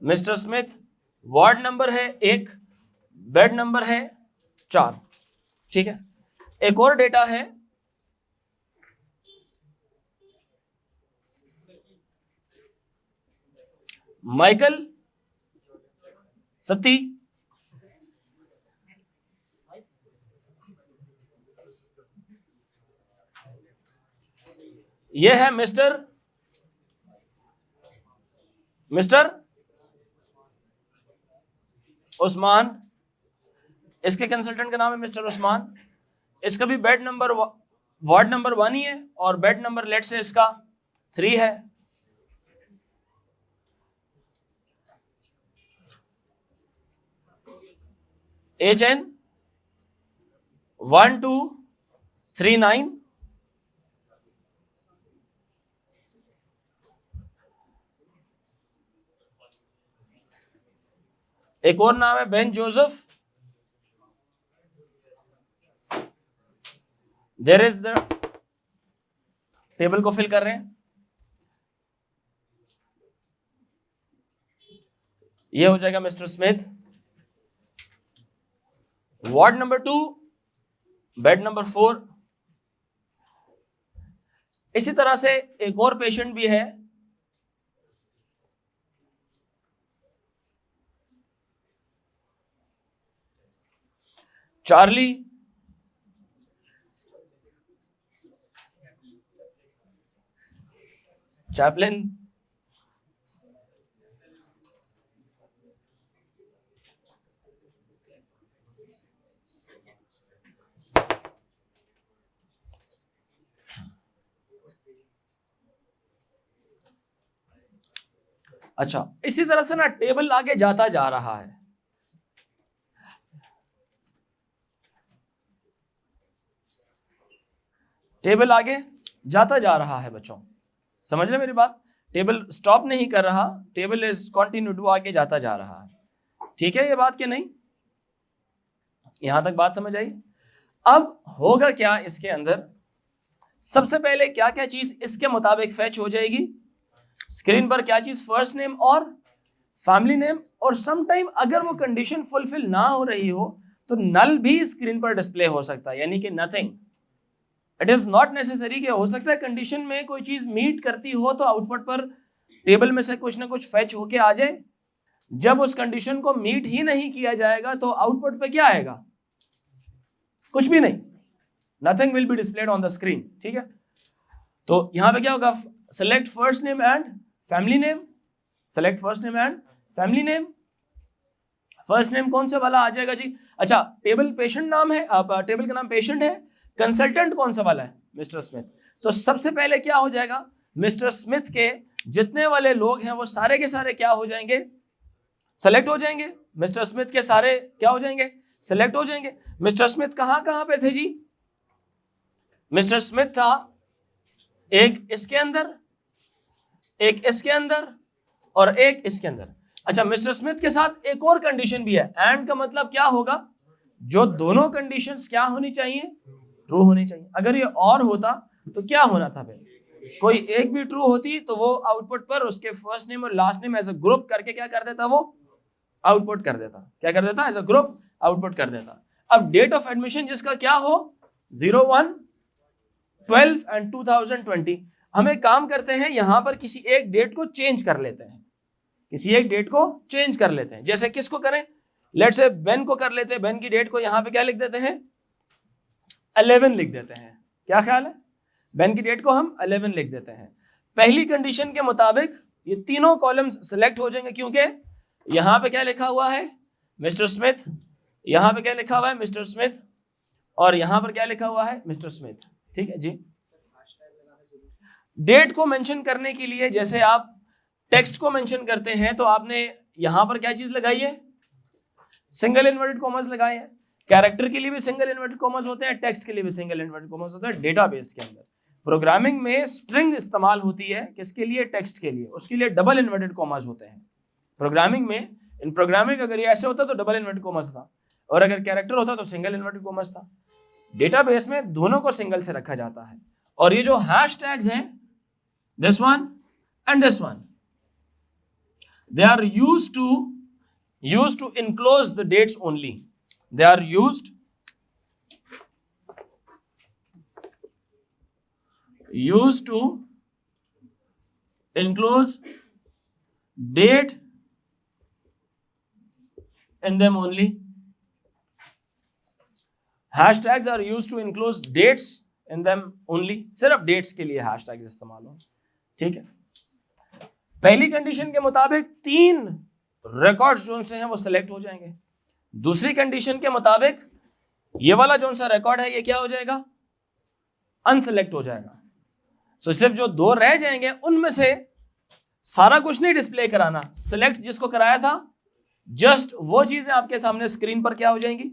मिस्टर स्मिथ। वार्ड नंबर है 1, बेड नंबर है 4। ठीक है, एक और डेटा है, माइकल सती, यह है मिस्टर उस्मान, इसके कंसल्टेंट का नाम है मिस्टर उस्मान। इसका भी बेड नंबर वार्ड नंबर 1 ही है और बेड नंबर लेट से इसका 3 है। HN 1 2 3 9, एक और नाम है Ben Joseph. There is the table को फिल कर रहे हैं, ये हो जाएगा mister Smith. Ward number 2, bed number 4। इसी तरह से एक और पेशेंट भी है, चार्ली, चैपलिन, अच्छा इसी तरह से ना टेबल आगे जाता जा रहा है। टेबल आगे जाता जा रहा है बच्चों, समझ रहे मेरी बात, टेबल स्टॉप नहीं कर रहा, टेबल इज कंटिन्यू टू आगे जाता जा रहा है। ठीक है ये बात कि नहीं, यहां तक बात समझ आई। अब होगा क्या इसके अंदर, सबसे पहले क्या क्या चीज इसके मुताबिक फैच हो जाएगी स्क्रीन पर, क्या चीज, फर्स्ट नेम और फैमिली नेम। और समटाइम अगर वो कंडीशन फुलफिल ना हो रही हो तो नल भी स्क्रीन पर डिस्प्ले हो सकता है, यानी कि nothing. It is not necessary कि हो सकता है कंडीशन में कोई चीज मीट करती हो तो आउटपुट पर टेबल में से कुछ ना कुछ फैच होके आ जाए। जब उस कंडीशन को मीट ही नहीं किया जाएगा तो आउटपुट पे क्या आएगा, कुछ भी नहीं, nothing will be displayed on the screen. ठीक है, तो यहां पे क्या होगा, select first name and family name, select first name and family name. First name कौन सा वाला आ जाएगा जी, अच्छा टेबल पेशेंट नाम है, टेबल का नाम पेशेंट है, कंसल्टेंट कौन सा वाला है, मिस्टर स्मिथ। तो सबसे पहले क्या हो जाएगा, मिस्टर स्मिथ के जितने वाले लोग हैं वो सारे के सारे क्या हो जाएंगे, सेलेक्ट हो जाएंगे। मिस्टर स्मिथ के सारे क्या हो जाएंगे, सेलेक्ट हो जाएंगे। मिस्टर स्मिथ कहां कहां पे थे जी, मिस्टर स्मिथ था एक इसके अंदर, एक इसके अंदर और एक इसके अंदर। अच्छा मिस्टर स्मिथ के साथ एक और कंडीशन भी है, एंड का मतलब क्या होगा, जो दोनों कंडीशंस क्या होनी चाहिए, ट्रू होनी चाहिए। अगर ये और होता तो क्या होना था भाई, कोई एक भी ट्रू होती तो वो आउटपुट पर उसके फर्स्ट नेम और last name as a group करके क्या कर देता, वो आउटपुट कर देता, क्या कर देता, एज अ ग्रुप आउटपुट कर देता। अब डेट ऑफ एडमिशन जिसका क्या हो 01, 12 एंड 2020, हम एक काम करते हैं यहां पर किसी एक डेट को चेंज कर लेते हैं, किसी एक डेट को चेंज कर लेते हैं। जैसे किसको करें, लेट्स से बेन को कर लेते हैं। बेन की डेट को यहां पे क्या लिख देते हैं 11 लिख देते हैं। क्या ख्याल है, बेन की डेट को हम 11 लिख देते हैं। पहली कंडीशन के मुताबिक ये तीनों कॉलम्स सिलेक्ट हो जाएंगे, क्योंकि यहां पे क्या लिखा हुआ है मिस्टर स्मिथ, यहां पे क्या लिखा हुआ है मिस्टर स्मिथ, और यहां पर क्या लिखा हुआ है मिस्टर स्मिथ। ठीक है जी। डेट को मेंशन करने के लिए जैसे आप टेक्स्ट को मेंशन करते हैं तो आपने यहां पर क्या चीज लगाई है, सिंगल इन्वर्टेड कॉमर्स लगाए हैं। कैरेक्टर के लिए भी सिंगल इन्वर्टेड कॉमर्स होते हैं, टेक्स्ट के लिए भी सिंगल इन्वर्टेड कॉमर्स होता है। डेटाबेस के अंदर प्रोग्रामिंग में स्ट्रिंग इस्तेमाल होती है किसके लिए, टेक्स्ट के लिए, उसके लिए डबल इन्वर्टेड कॉमर्स होते हैं प्रोग्रामिंग में। इन प्रोग्रामिंग अगर ये ऐसे होता तो डबल इन्वर्टेड कॉमर्स था, और अगर कैरेक्टर होता तो सिंगल इन्वर्टेड कॉमर्स था। डेटाबेस में दोनों को सिंगल से रखा जाता है। और ये जो हैश टैग्स हैं this one and this one, they are used to enclose the dates only. They are used to enclose date in them only. Hashtags are used to enclose dates in them only. सिर्फ dates के लिए hashtags इस्तेमाल हो। ठीक है, पहली condition के मुताबिक 3 रिकॉर्ड्स जो से हैं वो सिलेक्ट हो जाएंगे। दूसरी कंडीशन के मुताबिक ये वाला जो सा रिकॉर्ड है ये क्या हो जाएगा, अनसिलेक्ट हो जाएगा। सो सिर्फ जो 2 रह जाएंगे उनमें से सारा कुछ नहीं डिस्प्ले कराना, सिलेक्ट जिसको कराया था जस्ट वो चीजें आपके सामने स्क्रीन पर क्या हो जाएंगी,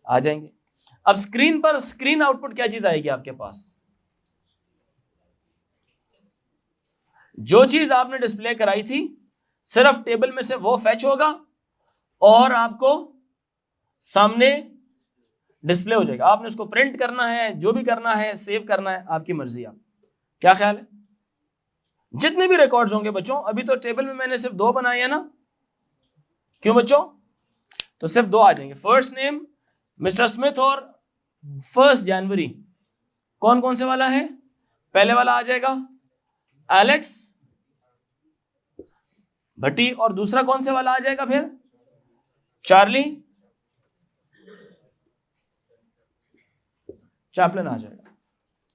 आ जाएंगी। अब स्क्रीन पर स्क्रीन आउटपुट क्या चीज आएगी आपके पास, जो चीज आपने डिस्प्ले कराई थी सिर्फ टेबल में से वो फैच होगा और आपको सामने डिस्प्ले हो जाएगा। आपने उसको प्रिंट करना है, जो भी करना है, सेव करना है, आपकी मर्जी। आप क्या ख्याल है, जितने भी रिकॉर्ड्स होंगे बच्चों, अभी तो टेबल में मैंने सिर्फ 2 बनाए हैं ना, क्यों बच्चों, तो सिर्फ 2 आ जाएंगे। फर्स्ट नेम मिस्टर स्मिथ और 1 जनवरी, कौन कौन से वाला है, पहले वाला आ जाएगा एलेक्स भट्टी, और दूसरा कौन से वाला आ जाएगा फिर चार्ली चैपलिन आ जाएगा।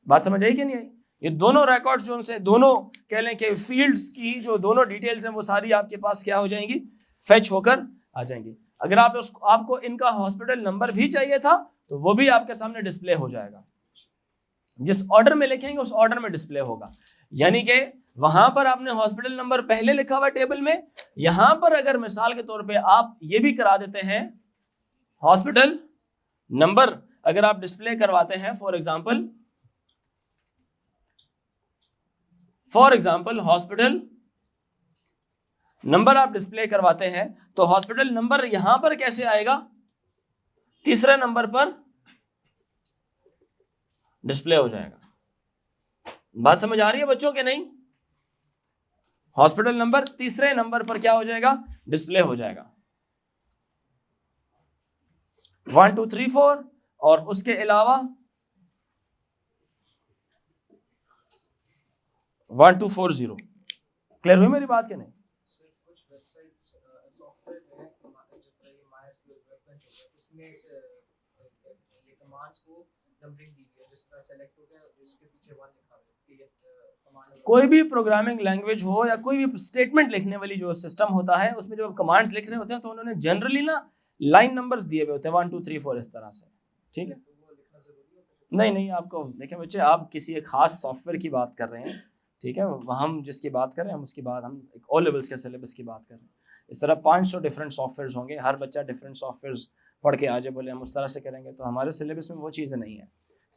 बात समझ आई कि नहीं आई। ये दोनों रिकॉर्ड्स जो उनसे दोनों कह लें कि फील्ड्स की जो दोनों डिटेल्स हैं वो सारी आपके पास क्या हो जाएंगी, फेच होकर आ जाएंगी। अगर आपको इनका हॉस्पिटल नंबर भी चाहिए था तो वो भी आपके सामने डिस्प्ले हो जाएगा, जिस ऑर्डर में लिखेंगे उस ऑर्डर में डिस्प्ले होगा। यानी कि वहां पर आपने हॉस्पिटल नंबर पहले लिखा हुआ टेबल में, यहां पर अगर मिसाल के तौर पे आप ये भी करा देते हैं हॉस्पिटल नंबर, अगर आप डिस्प्ले करवाते हैं फॉर एग्जांपल हॉस्पिटल नंबर आप डिस्प्ले करवाते हैं, तो हॉस्पिटल नंबर यहां पर कैसे आएगा, तीसरे नंबर पर डिस्प्ले हो जाएगा। बात समझ आ रही है बच्चों के नहीं, हॉस्पिटल नंबर तीसरे नंबर पर क्या हो जाएगा, डिस्प्ले हो जाएगा। 1 2 3 4 और उसके अलावा 1 2 4 0। क्लियर हुई मेरी बात के नहीं। कोई भी प्रोग्रामिंग लैंग्वेज हो या कोई भी स्टेटमेंट लिखने वाली जो सिस्टम होता है, उसमें जब कमांड्स लिख रहे होते हैं तो उन्होंने जनरली ना लाइन नंबर्स दिए हुए होते हैं 1 2 3 4 इस तरह से। ठीक है, नहीं आपको देखिए बच्चे, आप किसी एक खास सॉफ्टवेयर की बात कर रहे हैं, ठीक है, हम जिसकी बात कर रहे हैं हम उसकी बात, हम एक ऑल लेवल्स के सिलेबस की बात कर रहे हैं। इस तरह 500 डिफरेंट सॉफ्टवेयर होंगे, हर बच्चा डिफरेंट सॉफ्टवेयर पढ़ के आ जाए बोले हम उस तरह से करेंगे, तो हमारे सिलेबस में वो चीज़ें नहीं है।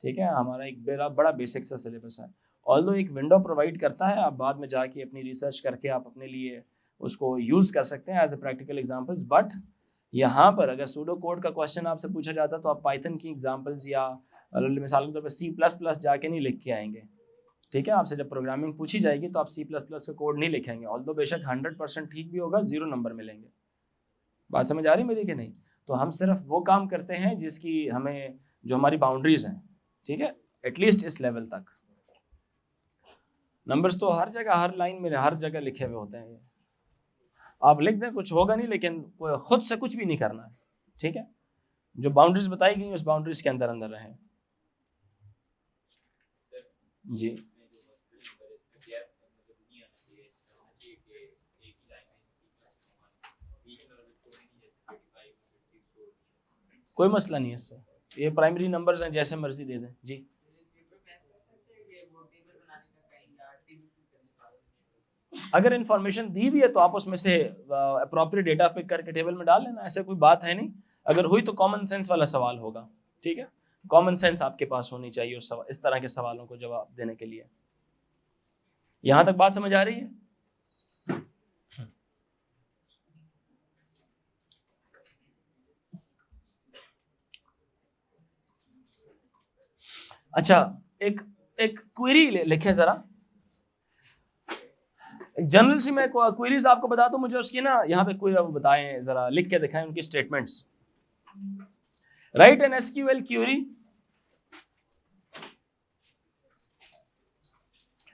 ठीक है, हमारा एक बड़ा बेसिक सा सिलेबस है। ऑल्दो एक विंडो प्रोवाइड करता है, आप बाद में जाके अपनी रिसर्च करके आप अपने लिए उसको यूज़ कर सकते हैं as a practical examples. But यहाँ पर अगर सूडो कोड का क्वेश्चन आपसे पूछा जाता तो आप पाइथन की एग्जाम्पल्स या मिसाल के तौर पर C++ जाके नहीं लिख के आएंगे। ठीक है, आपसे जब प्रोग्रामिंग पूछी जाएगी तो आप C++ का कोड नहीं लिखेंगे, ऑल्दो बेशक 100% ठीक भी होगा, 0 नंबर मिलेंगे। बात समझ आ रही मेरी कि नहीं। तो हम सिर्फ वो काम करते हैं जिसकी हमें, जो हमारी बाउंड्रीज हैं, ठीक है, एटलीस्ट इस लेवल तक। नंबर्स तो हर जगह, हर लाइन में, हर जगह लिखे हुए होते हैं, आप लिख दें कुछ होगा नहीं, लेकिन खुद से कुछ भी नहीं करना है, ठीक है। जो बाउंड्रीज बताई गई उस बाउंड्रीज के अंदर अंदर रहें। जी कोई मसला नहीं है इससे, ये प्राइमरी नंबर्स हैं, जैसे मर्जी दे दें। जी अगर इंफॉर्मेशन दी हुई है तो आप उसमें से अप्रोप्रिएट डेटा पिक करके टेबल में डाल लेना, ऐसे कोई बात है नहीं। अगर हुई तो कॉमन सेंस वाला सवाल होगा, ठीक है, कॉमन सेंस आपके पास होनी चाहिए इस तरह के सवालों को जवाब देने के लिए। यहां तक बात समझ आ रही है? अच्छा, एक एक क्वेरी लिखे जरा, जनरल सी मैं क्वेरीज आपको बता दूं, मुझे उसकी ना यहाँ पे कोई बताएं, जरा लिख के दिखाएं उनकी statements. Write an SQL query,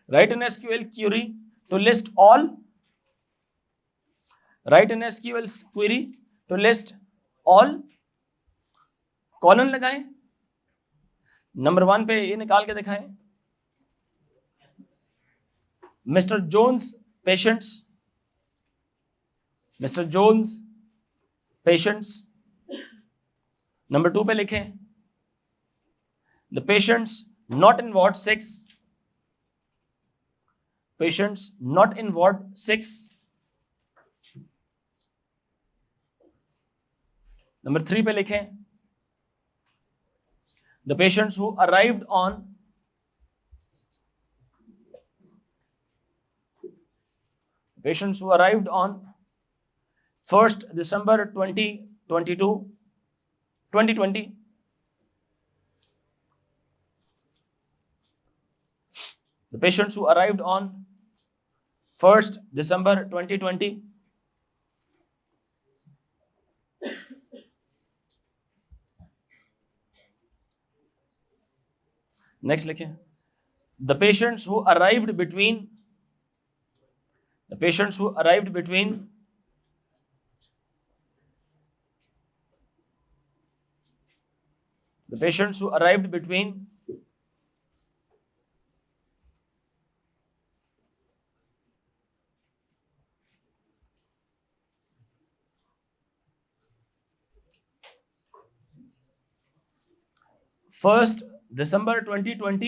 write an SQL query to list all, write an SQL query to list all, colon लगाएं, नंबर 1 पे ये निकाल के दिखाएं, mister Jones patients, mister Jones patients. Number 2 पे लिखें the patients not in ward 6, patients not in ward 6। Number 3 पे लिखें the patients who arrived on patients who arrived on 1st December 2020, the patients who arrived on 1st December 2020, next लिखें the patients who arrived between the patients who arrived between the patients who arrived between 1st December 2020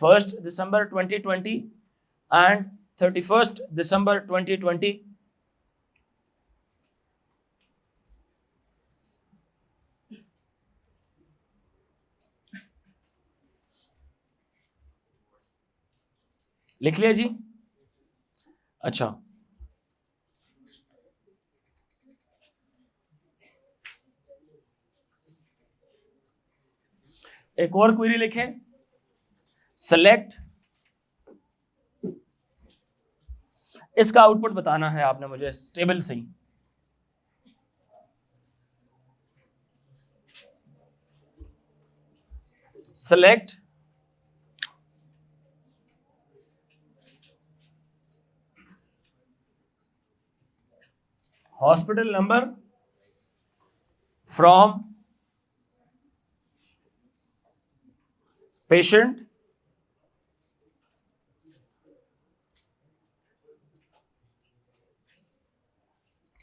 1st December 2020 and 31st December 2020, लिख लिया जी। अच्छा, एक और query लिखें, select, इसका output बताना है आपने मुझे टेबल से ही। Select hospital number from patient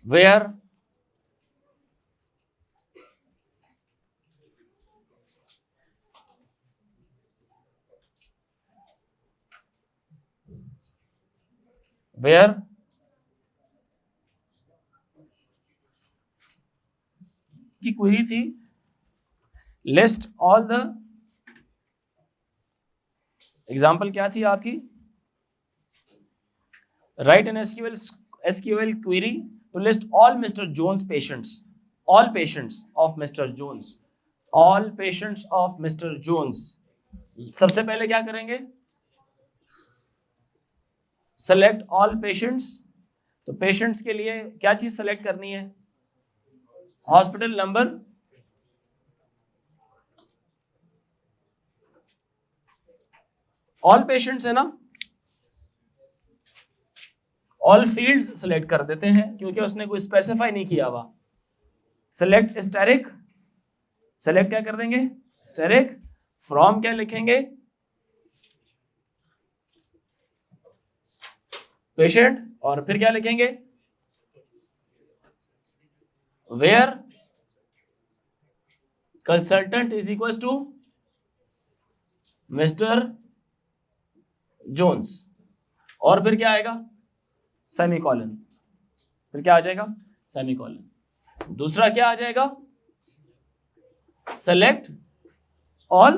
where की क्वेरी थी, लिस्ट ऑल द, एग्जाम्पल क्या थी आपकी, write an SQL query to list all Mister Jones patients, all patients of Mister Jones, all patients of Mister Jones. सबसे पहले क्या करेंगे, select all patients, तो पेशेंट्स के लिए क्या चीज सेलेक्ट करनी है? हॉस्पिटल नंबर, ऑल पेशेंट्स है ना, ऑल फील्ड्स सेलेक्ट कर देते हैं क्योंकि उसने कोई स्पेसिफाई नहीं किया हुआ। सेलेक्ट स्टेरिक, सेलेक्ट क्या कर देंगे? स्टेरिक। फ्रॉम क्या लिखेंगे? पेशेंट। और फिर क्या लिखेंगे? Where consultant is equal to mister Jones. और फिर क्या आएगा? सेमीकोलन। फिर क्या आ जाएगा? सेमीकोलन। दूसरा क्या आ जाएगा? Select all.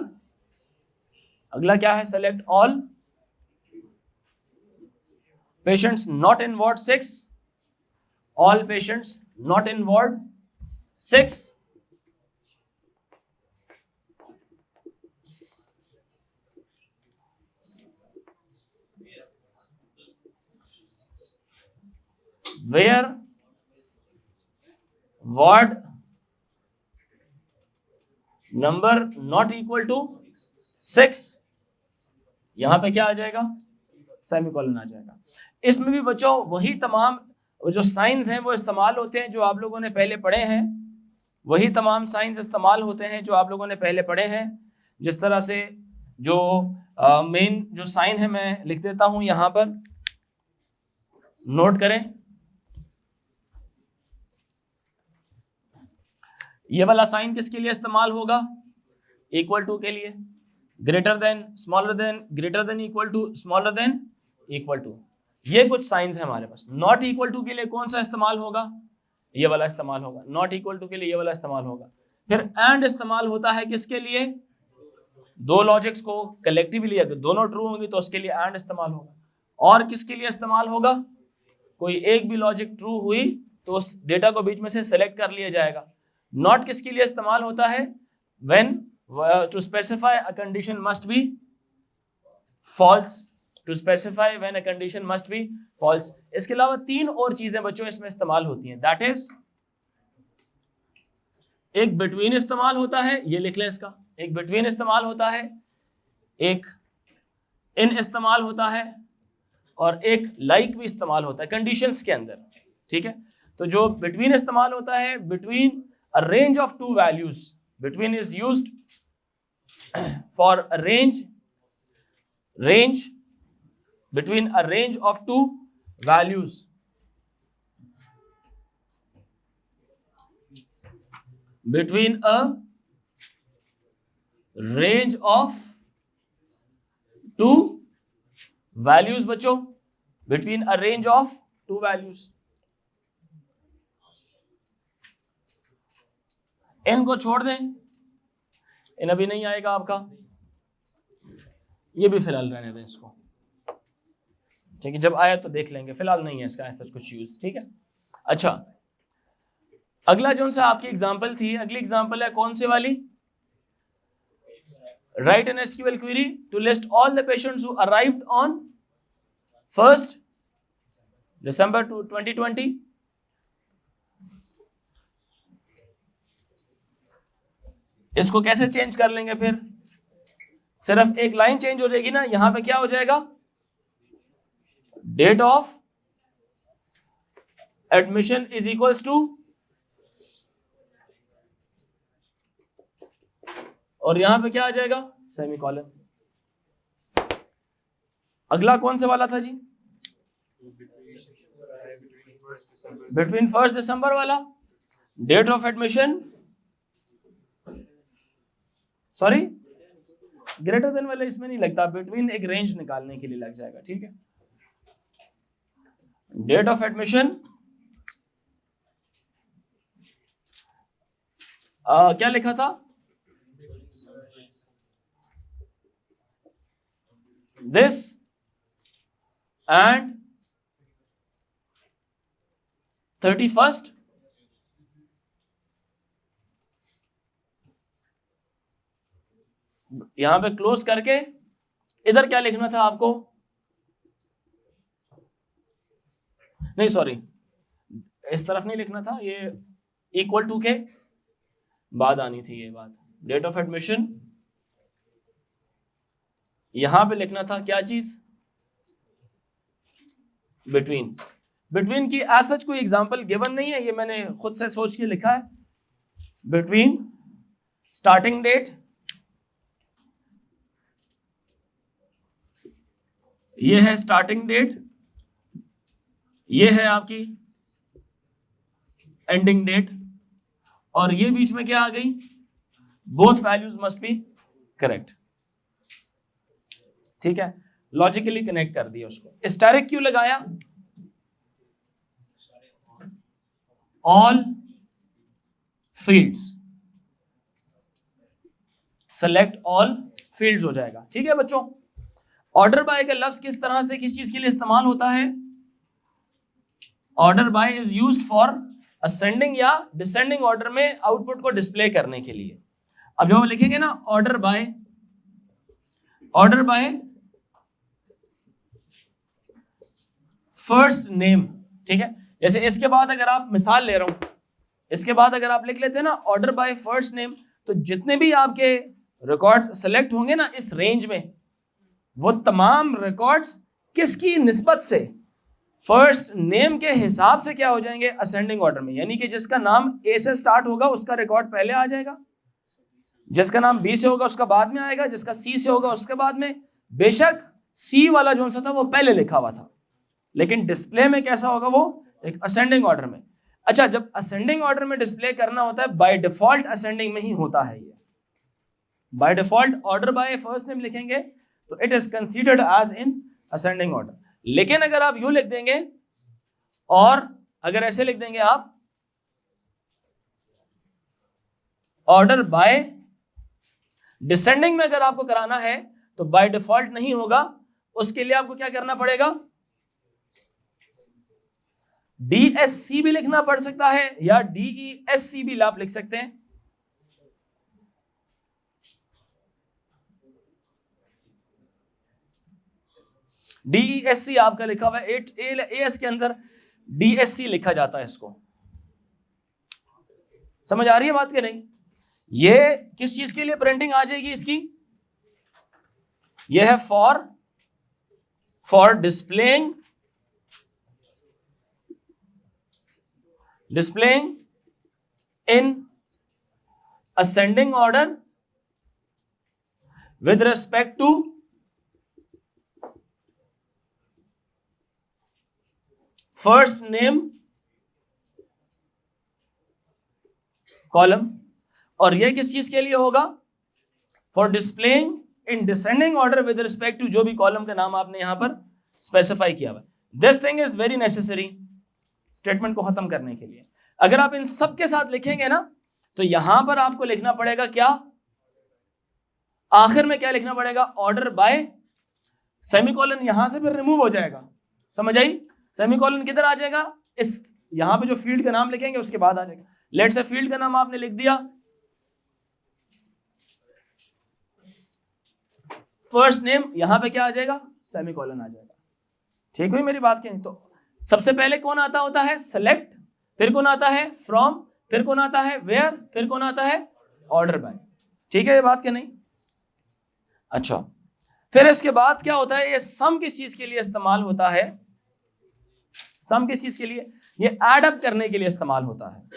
अगला क्या है? Select all patients not in ward 6, all patients not in ward 6। where ward number not equal to 6, यहां पे क्या आ जाएगा? सेमीकोलन आ जाएगा। इसमें भी बच्चों वही तमाम जो साइंस हैं वो इस्तेमाल होते हैं जो आप लोगों ने पहले पढ़े हैं, वही तमाम साइंस इस्तेमाल होते हैं जो आप लोगों ने पहले पढ़े हैं। जिस तरह से जो मेन जो साइन है मैं लिख देता हूं यहां पर, नोट करें। ये वाला साइन किसके लिए इस्तेमाल होगा? इक्वल टू के लिए। Greater than, smaller than, greater than, equal to, smaller than, equal to. ये कुछ साइंस है हमारे पास। नॉट इक्वल टू के लिए कौन सा इस्तेमाल होगा? ये वाला इस्तेमाल होगा। नॉट इक्वल टू के लिए ये वाला इस्तेमाल होगा। फिर एंड इस्तेमाल होता है किसके लिए? दो लॉजिक्स को कलेक्टिवली अगर दोनों ट्रू होंगी तो उसके लिए एंड इस्तेमाल होगा। और किसके लिए इस्तेमाल होगा? कोई एक भी लॉजिक ट्रू हुई तो उस डेटा को बीच में से सेलेक्ट कर लिया जाएगा। नॉट किसके लिए इस्तेमाल होता है? When to specify a condition must be false, to specify when a condition must be false. इसके अलावा तीन और चीजें बच्चों इसमें इस्तेमाल होती हैं। दैट इज, एक बिटवीन इस्तेमाल होता है, ये लिख लें इसका, एक बिटवीन इस्तेमाल होता है, एक इन इस्तेमाल होता है और एक लाइक भी इस्तेमाल होता है कंडीशंस के अंदर। ठीक है, तो जो बिटवीन इस्तेमाल होता है, between a range of two values, between is used for a range between a range of two values, between a range of two values बच्चों, between a range of two values। n को छोड़ दें, n अभी नहीं आएगा आपका, ये भी फिलहाल रहने दें इसको। ठीक है, जब आया तो देख लेंगे, फिलहाल नहीं है इसका ऐसा कुछ यूज। ठीक है, अच्छा अगला जो सा आपकी एग्जांपल थी, अगली एग्जांपल है कौन सी वाली? Write an SQL query to list all the patients who arrived on 1st December 2020। इसको कैसे चेंज कर लेंगे? फिर सिर्फ एक लाइन चेंज हो जाएगी ना। यहां पे क्या हो जाएगा? Date of admission is equals to, और यहां पे क्या आ जाएगा? सेमीकोलन। अगला कौन सा वाला था जी? बिटवीन 1st December वाला। Date of admission, sorry greater than वाला इसमें नहीं लगता, बिटवीन एक रेंज निकालने के लिए लग जाएगा। ठीक है, डेट ऑफ एडमिशन क्या लिखा था? This and 31st। यहां पे क्लोज करके इधर क्या लिखना था आपको? नहीं सॉरी, इस तरफ नहीं लिखना था, ये इक्वल टू के बाद आनी थी ये बात। डेट ऑफ एडमिशन यहां पे लिखना था क्या चीज, बिटवीन। बिटवीन की एज सच कोई एग्जांपल गिवन नहीं है, ये मैंने खुद से सोच के लिखा है। बिटवीन स्टार्टिंग डेट, ये है स्टार्टिंग डेट, ये है आपकी एंडिंग डेट, और ये बीच में क्या आ गई, both values must be correct. ठीक है, लॉजिकली कनेक्ट कर दिया उसको। स्टैटिक क्यों लगाया, all fields, select all fields हो जाएगा। ठीक है बच्चों, ऑर्डर बाय का लफ्ज किस तरह से किस चीज के लिए इस्तेमाल होता है, order by is used for ascending या डिसेंडिंग ऑर्डर में आउटपुट को डिस्प्ले करने के लिए। अब जब हम लिखेंगे ना order by, order by first name, ठीक है, जैसे इसके बाद अगर आप मिसाल ले रहा हूं, इसके बाद अगर आप लिख लेते हैं ना ऑर्डर बाय फर्स्ट नेम, तो जितने भी आपके रिकॉर्ड्स सेलेक्ट होंगे ना इस रेंज में, वो तमाम रिकॉर्ड्स किसकी निस्बत से, फर्स्ट नेम के हिसाब से क्या हो जाएंगे, असेंडिंग ऑर्डर में। यानी कि जिसका नाम ए से स्टार्ट होगा उसका रिकॉर्ड पहले आ जाएगा, जिसका नाम बी से होगा उसका बाद में आएगा, जिसका सी से होगा उसके बाद में। बेशक सी वाला जो सा था वो पहले लिखा हुआ था, लेकिन डिस्प्ले में कैसा होगा, वो एक असेंडिंग ऑर्डर में। अच्छा, जब असेंडिंग ऑर्डर में डिस्प्ले करना होता है, बाय डिफॉल्ट असेंडिंग में ही होता है ये। By default order by first name लिखेंगे तो it is considered as in ascending order. लेकिन अगर आप यूं लिख देंगे, और अगर ऐसे लिख देंगे आप ऑर्डर बाय डिसेंडिंग में अगर आपको कराना है तो बाय डिफॉल्ट नहीं होगा, उसके लिए आपको क्या करना पड़ेगा, DSC भी लिखना पड़ सकता है या DESC भी आप लिख सकते हैं। DESC आपका लिखा हुआ है, AS के अंदर DSC लिखा जाता है। इसको समझ आ रही है बात कि नहीं? ये किस चीज के लिए प्रिंटिंग आ जाएगी इसकी, ये है for displaying in ascending order with respect to first name column. और यह किस चीज के लिए होगा, for displaying in descending order with respect to जो भी कॉलम का नाम आपने यहां पर स्पेसिफाई किया हुआ। This thing is very necessary statement को खत्म करने के लिए। अगर आप इन सब के साथ लिखेंगे ना तो यहां पर आपको लिखना पड़ेगा क्या, आखिर में क्या लिखना पड़ेगा, ऑर्डर बाय, सेमीकोलन यहां से फिर रिमूव हो जाएगा। समझ आई? सेमीकोलन किधर आ जाएगा, इस यहां पे जो फील्ड का नाम लिखेंगे उसके बाद आ जाएगा। लेट्स से फील्ड का नाम आपने लिख दिया, फर्स्ट नेम, यहां पे क्या आ जाएगा, सेमीकोलन आ जाएगा। ठीक हुई मेरी बात की नहीं? तो सबसे पहले कौन आता होता है, सेलेक्ट, फिर कौन आता है, फ्रॉम, फिर कौन आता है, वेयर, फिर कौन आता है, ऑर्डर बाय। ठीक है ये बात क्या नहीं? अच्छा, फिर इसके बाद क्या होता है, ये सम किस चीज के लिए इस्तेमाल होता है, सम किस चीज के लिए, ये एड अप करने के लिए इस्तेमाल होता है।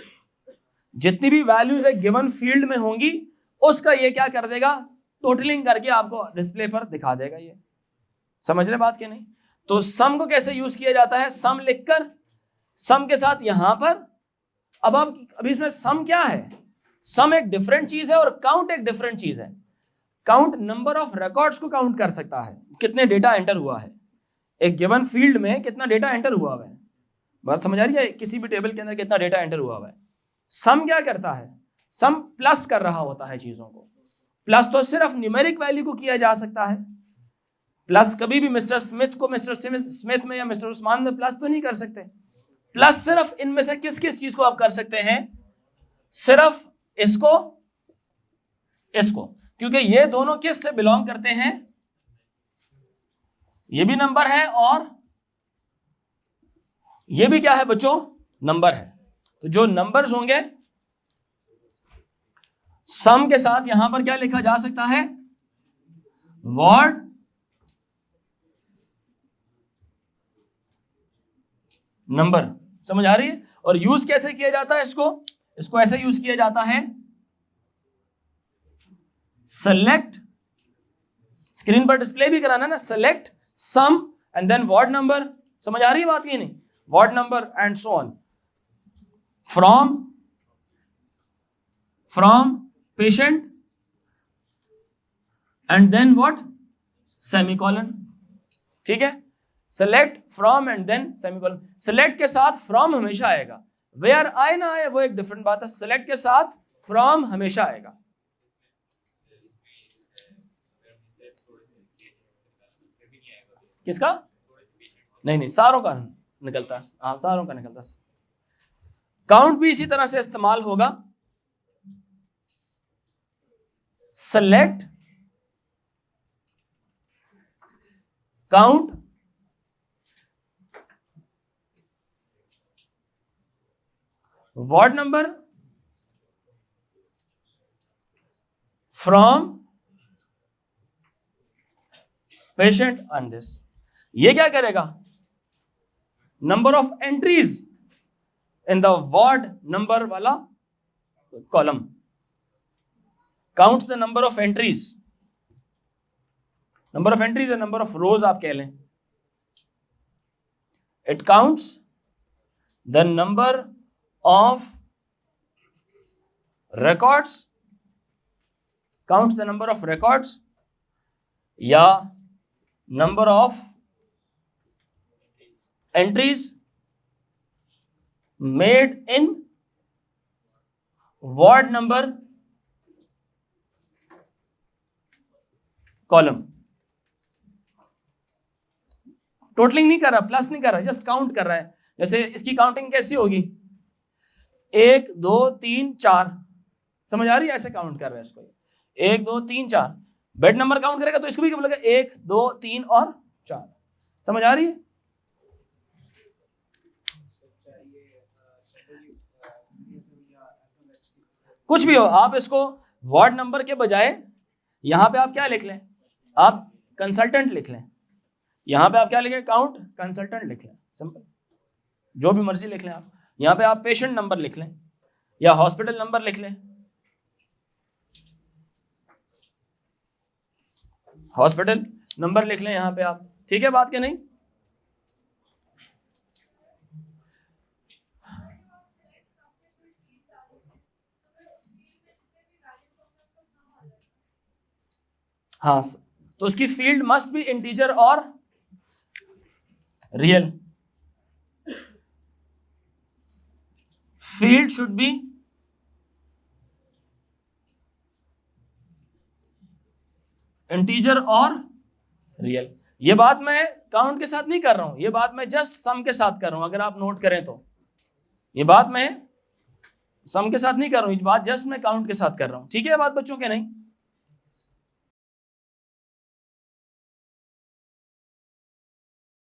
जितनी भी वैल्यूज है गिवन फील्ड में होंगी उसका ये क्या कर देगा, टोटलिंग करके आपको डिस्प्ले पर दिखा देगा। ये समझ रहे बात क्या नहीं? तो सम को कैसे यूज किया जाता है, सम लिखकर, सम के साथ यहां पर, अब अभी इसमें सम क्या है, सम एक डिफरेंट चीज है और काउंट एक डिफरेंट चीज है। काउंट नंबर ऑफ रिकॉर्ड्स को काउंट कर सकता है, कितने डेटा एंटर हुआ है एक गिवन फील्ड में, कितना डेटा एंटर हुआ है। बात समझ आ रही है? किसी भी टेबल के अंदर कितना डेटा एंटर हुआ है। सम क्या करता है, सम प्लस कर रहा होता है चीजों को। प्लस तो सिर्फ न्यूमेरिक वैल्यू को किया जा सकता है, प्लस कभी भी मिस्टर स्मिथ को मिस्टर स्मिथ में या मिस्टर उस्मान में प्लस तो नहीं कर सकते। प्लस सिर्फ इनमें से किस किस चीज को आप कर सकते हैं, सिर्फ इसको, इसको, क्योंकि ये दोनों किस से बिलोंग करते हैं, ये भी नंबर है और ये भी क्या है बच्चों, नंबर है। तो जो नंबर्स होंगे सम के साथ यहां पर क्या लिखा जा सकता है, व्हाट नंबर। समझ आ रही है। और यूज कैसे किया जाता है इसको ऐसे यूज किया जाता है, सेलेक्ट, स्क्रीन पर डिस्प्ले भी कराना ना, select some and then what number. समझ आ रही है बात, ये नहीं, what number and so on from patient and then what, semicolon. ठीक है, select from and then semicolon. Select के साथ फ्रॉम हमेशा आएगा, वेयर आए ना आए वो एक डिफरेंट बात है, सेलेक्ट के साथ फ्रॉम हमेशा आएगा। किसका? नहीं, सारों का निकलता है, हाँ सारों का निकलता है। काउंट भी इसी तरह से इस्तेमाल होगा, select count ward number from patient on this. ये क्या करेगा, number of entries in the ward number वाला column, counts the number of entries, number of entries है, नंबर ऑफ रोज आप कह लें। It counts the number of records, counts the number of records या number of entries made in ward number column। Totalling नहीं कर रहा, plus नहीं कर रहा, जस्ट काउंट कर रहा है। जैसे इसकी काउंटिंग कैसी होगी, 1 2 3 4, समझ आ रही है, ऐसे काउंट कर रहा है इसको, 1 2 3 4, बेड नंबर काउंट करेगा तो इसको भी क्या बोलेगा, 1 2 3 और 4। समझ आ रही है। कुछ भी हो, आप इसको वार्ड नंबर के बजाय यहां पे आप क्या लिख लें, आप कंसल्टेंट लिख लें। यहां पे आप क्या लिखें, काउंट कंसल्टेंट लिख लें, सिंपल, जो भी मर्जी लिख लें आप। यहां पे आप पेशेंट नंबर लिख लें या हॉस्पिटल नंबर लिख लें, हॉस्पिटल नंबर लिख लें यहां पे आप। ठीक है बात क्या नहीं। हाँ, तो उसकी फील्ड मस्ट बी इंटीजर और real. Field should be integer और रियल। ये बात मैं काउंट के साथ नहीं कर रहा हूं, ये बात मैं जस्ट सम के साथ कर रहा हूं। अगर आप नोट करें तो ये बात मैं सम के साथ नहीं कर रहा हूं, ये बात जस्ट मैं काउंट के साथ कर रहा हूं। ठीक है बात बच्चों के नहीं।